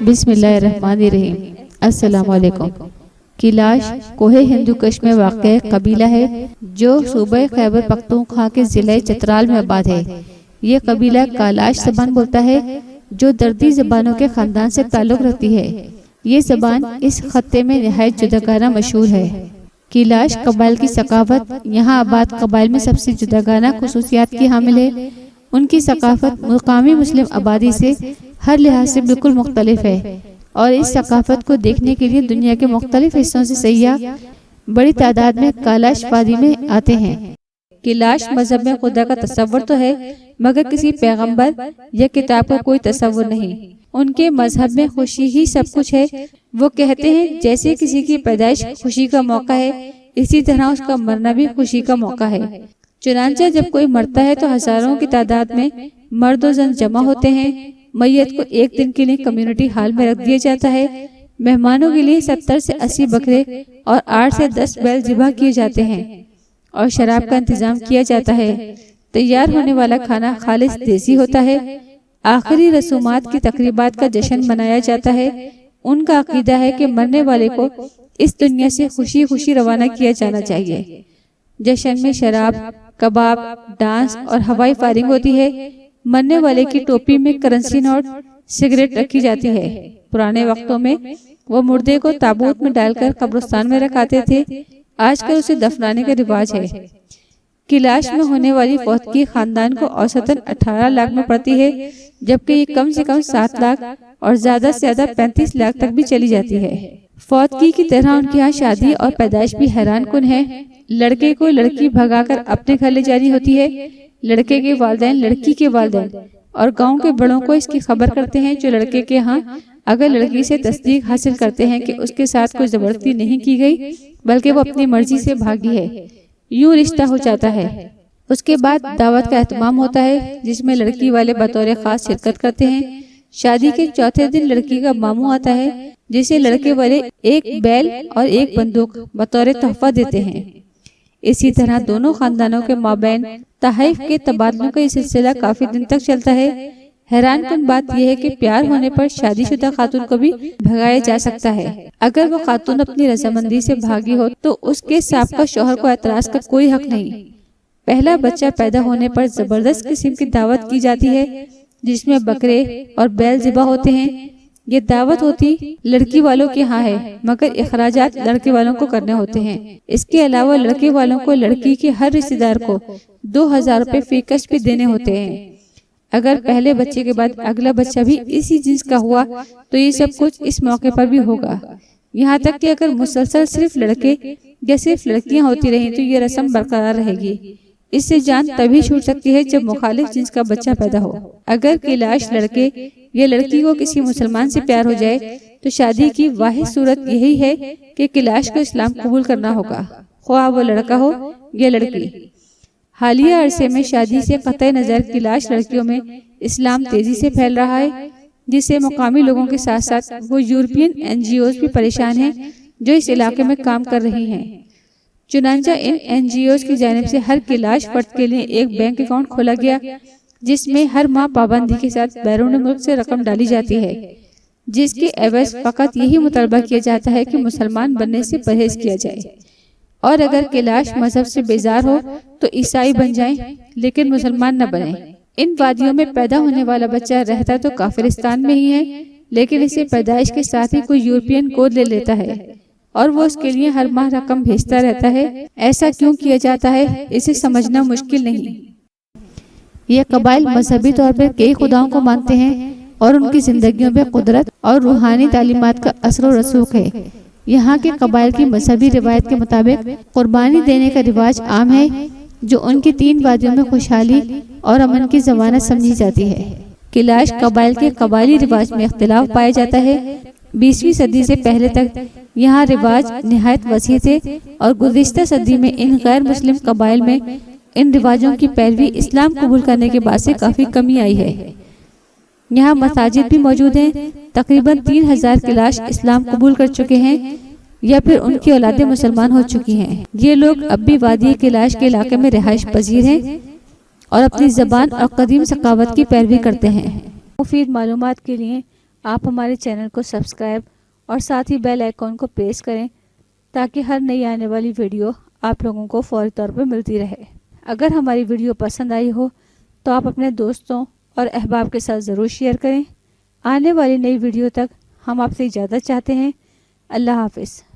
بسم اللہ الرحمن الرحیم۔ السلام علیکم۔ کیلاش کوہ ہندوکش میں واقع قبیلہ ہے جو صوبہ خیبر پختونخوا کے ضلع چترال میں آباد ہے۔ یہ قبیلہ کالاش زبان بولتا ہے جو دردی زبانوں کے خاندان سے تعلق رکھتی ہے۔ یہ زبان اس خطے میں نہایت جداگانہ مشہور ہے۔ کیلاش قبائل کی ثقافت یہاں آباد قبائل میں سب سے جداگانہ خصوصیات کی حامل ہے۔ ان کی ثقافت مقامی مسلم آبادی سے ہر لحاظ سے بالکل مختلف ہے اور اس ثقافت کو دیکھنے کے لیے دنیا کے مختلف حصوں سے سیاح بڑی تعداد میں کالاش وادی میں آتے ہیں۔ کیلاش مذہب میں خدا کا تصور تو ہے مگر کسی پیغمبر یا کتاب کا کوئی تصور نہیں۔ ان کے مذہب میں خوشی ہی سب کچھ ہے۔ وہ کہتے ہیں جیسے کسی کی پیدائش خوشی کا موقع ہے اسی طرح اس کا مرنا بھی خوشی کا موقع ہے۔ چنانچہ جب کوئی مرتا ہے تو ہزاروں کی تعداد میں مرد و زن جمع ہوتے ہیں۔ میت کو ایک دن کے لیے کمیونٹی ہال میں رکھ دیا جاتا ہے۔ مہمانوں کے لیے 70 سے 80 بکرے اور 8 سے 10 بیل ذبح کیے جاتے ہیں اور شراب کا انتظام کیا جاتا ہے۔ تیار ہونے والا کھانا خالص دیسی ہوتا ہے۔ آخری رسومات کی تقریبات کا جشن منایا جاتا ہے۔ ان کا عقیدہ ہے کہ مرنے والے کو اس دنیا سے خوشی خوشی روانہ کیا جانا چاہیے۔ جشن میں شراب، کباب، ڈانس اور ہوائی فائرنگ ہوتی ہے۔ مرنے والے کی ٹوپی میں کرنسی نوٹ، سگریٹ رکھی جاتی ہے۔ پرانے وقتوں میں وہ مردے کو تابوت میں ڈال کر قبرستان میں رکھاتے تھے، آج کل اسے دفنانے کا رواج ہے۔ کیلاش میں ہونے والی فوتگی خاندان کو اوسطاً 18 لاکھ میں پڑتی ہے جبکہ یہ کم سے کم 7 لاکھ اور زیادہ سے زیادہ 35 لاکھ تک بھی چلی جاتی ہے۔ فوتگی کی طرح ان کے ہاں شادی اور پیدائش بھی حیران کن ہے۔ لڑکے کو لڑکی بھگا کر اپنے گھر لے جانی ہوتی ہے۔ لڑکے کے والدین لڑکی کے والدین اور گاؤں کے بڑوں کو اس کی خبر کرتے ہیں جو لڑکے کے ہاں اگر لڑکی سے تصدیق حاصل کرتے ہیں کہ اس کے ساتھ کوئی زبردستی نہیں کی گئی بلکہ وہ اپنی مرضی سے بھاگی ہے، یوں رشتہ ہو جاتا ہے۔ اس کے بعد دعوت کا اہتمام ہوتا ہے جس میں لڑکی والے بطور خاص شرکت کرتے ہیں۔ شادی کے چوتھے دن لڑکی کا ماموں آتا ہے جسے لڑکے والے ایک بیل اور ایک بندوق بطور تحفہ دیتے ہیں۔ اسی طرح دونوں خاندانوں کے مابین تحائف کے تبادلوں کا یہ سلسلہ کافی دن تک چلتا ہے۔ حیران کن بات یہ ہے کہ پیار ہونے پر شادی شدہ خاتون کو بھی بھگایا جا سکتا ہے۔ اگر وہ خاتون اپنی رضامندی سے بھاگی ہو تو اس کے سابقہ شوہر کو اعتراض کا کوئی حق نہیں۔ پہلا بچہ پیدا ہونے پر زبردست قسم کی دعوت کی جاتی ہے جس میں بکرے اور بیل ذبح ہوتے ہیں۔ یہ دعوت ہوتی لڑکی والوں کے ہاں ہے مگر اخراجات لڑکے والوں کو کرنے ہوتے ہیں۔ اس کے علاوہ لڑکے والوں کو لڑکی کے ہر رشتہ دار کو 2000 روپے فی کش بھی دینے ہوتے ہیں۔ اگر پہلے بچے کے بعد اگلا بچہ بھی اسی جنس کا ہوا تو یہ سب کچھ اس موقع پر بھی ہوگا۔ یہاں تک کہ اگر مسلسل صرف لڑکے یا صرف لڑکیاں ہوتی رہیں تو یہ رسم برقرار رہے گی۔ اس سے جان تبھی چھوٹ سکتی ہے جب مخالف جنس کا بچہ پیدا ہو۔ اگر کیلاش لڑکے یا لڑکی کو کسی مسلمان سے پیار ہو جائے تو شادی کی واحد صورت یہی ہے کہ کیلاش کو اسلام قبول کرنا ہوگا، خواہ وہ لڑکا ہو یا لڑکی۔ حالیہ عرصے میں شادی سے قطع نظر کیلاش لڑکیوں میں اسلام تیزی سے پھیل رہا ہے جس سے مقامی لوگوں کے ساتھ ساتھ وہ یورپین NGOs بھی پریشان ہیں جو اس علاقے میں کام کر رہی ہیں۔ چنانچہ ان NGOs کی جانب سے ہر کیلاش فرد کے لیے ایک بینک اکاؤنٹ کھولا گیا جس میں ہر ماہ پابندی کے ساتھ بیرون ملک سے رقم ڈالی جاتی ہے جس کے عوض فقط یہی مطالبہ کیا جاتا ہے کہ مسلمان بننے سے پرہیز کیا جائے اور اگر کیلاش مذہب سے بیزار ہو تو عیسائی بن جائیں لیکن مسلمان نہ بنیں۔ ان وادیوں میں پیدا ہونے والا بچہ رہتا تو کافرستان میں ہی ہے لیکن اسے پیدائش کے ساتھ ہی کوئی یورپین کوڈ لے لیتا ہے اور وہ اس کے لیے ہر ماہ رقم بھیجتا رہتا ہے۔ ایسا کیوں کیا جاتا ہے اسے سمجھنا مشکل نہیں۔ یہ قبائل مذہبی طور پر کئی خداؤں کو مانتے ہیں اور ان کی زندگیوں میں قدرت اور روحانی تعلیمات کا اثر و رسوخ ہے۔ یہاں کے قبائل کی مذہبی روایت کے مطابق قربانی دینے کا رواج عام ہے جو ان کی 3 وادیوں میں خوشحالی اور امن کی ضمانت سمجھی جاتی ہے۔ کیلاش قبائل کے قبائلی رواج میں اختلاف پایا جاتا ہے۔ 20ویں صدی سے پہلے تک یہاں رواج نہایت وسیع تھے اور گزشتہ صدی میں ان غیر مسلم قبائل میں ان رواجوں کی پیروی اسلام قبول کرنے کے بعد سے کافی کمی آئی ہے۔ یہاں مساجد بھی موجود ہیں۔ تقریباً 3000 کیلاش اسلام قبول کر چکے ہیں یا پھر ان کی اولادیں مسلمان ہو چکی ہیں۔ یہ لوگ اب بھی وادی کیلاش کے علاقے میں رہائش پذیر ہیں اور اپنی زبان اور قدیم ثقافت کی پیروی کرتے ہیں۔ مفید معلومات کے لیے آپ ہمارے چینل کو سبسکرائب اور ساتھ ہی بیل آئیکن کو پریس کریں تاکہ ہر نئی آنے والی ویڈیو آپ لوگوں کو فوری طور پر ملتی رہے۔ اگر ہماری ویڈیو پسند آئی ہو تو آپ اپنے دوستوں اور احباب کے ساتھ ضرور شیئر کریں۔ آنے والی نئی ویڈیو تک ہم آپ سے اجازت چاہتے ہیں۔ اللہ حافظ۔